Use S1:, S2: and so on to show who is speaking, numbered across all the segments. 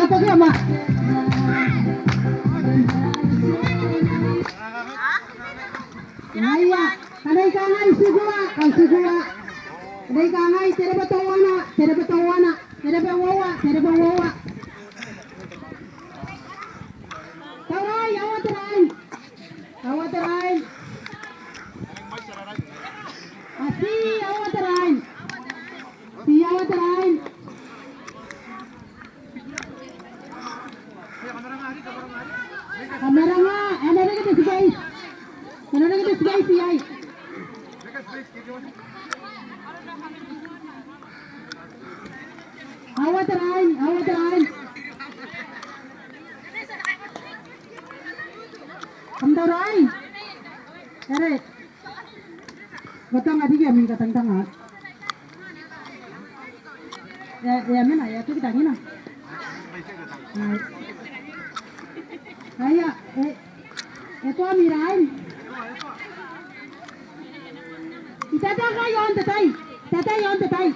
S1: Ito kaya ma. Ngaya, kanay ka ngay sigura, kang sigura. Kanay ka ngay, tere ba tawana, tere ba tawana, tere ba wawa, tere ba wawa. Taray, awat ray. Awat ray. Asi, awat ray. Si awat ray. Kamera nga, ano na kita si guys. Ano na kita si guys, si ay. Awat ray, awat ray. Kamda ray. Ere. Batang adik ya min katang tang. Ya mina ya tu kita gina. Aya, ito amirain. Itata ka yon tatay. Tatay yon tatay.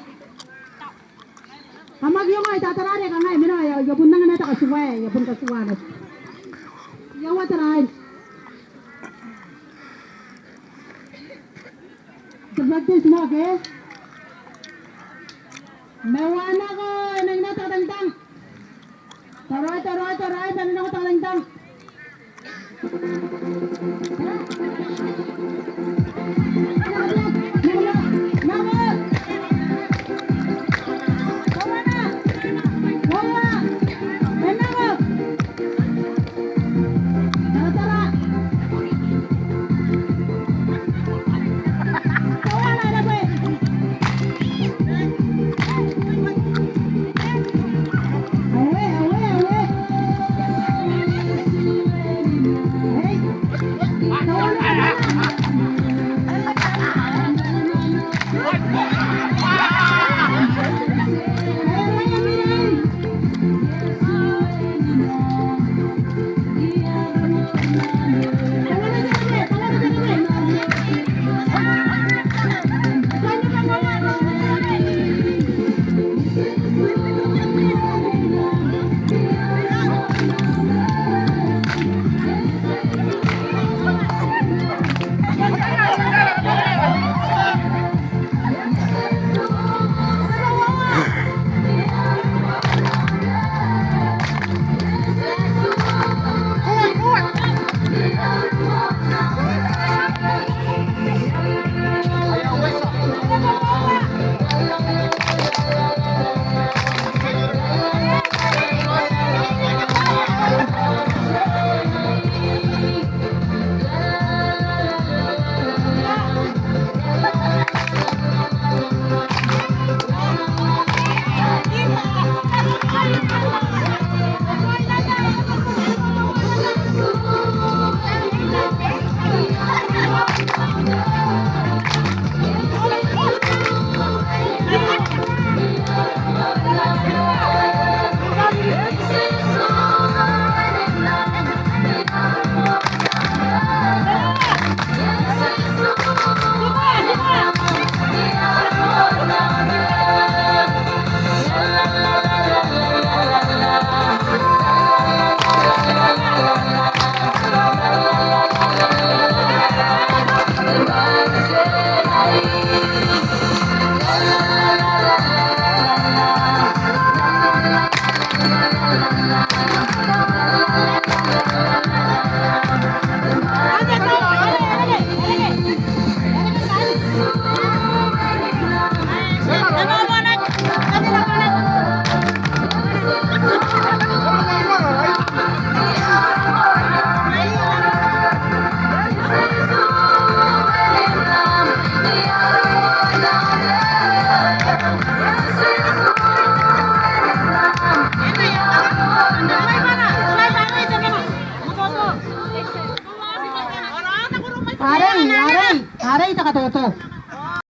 S1: Amag yung ay tatarare ka ngay mina ya bun nang nata ka suway, ya bun ka suwanat. Yawa taray. Practice mo, okay? Mewana ko, nang natatangtang. Taroy, taroy, taroy, nang natatangtang. Aray, aray, aray, takatoto.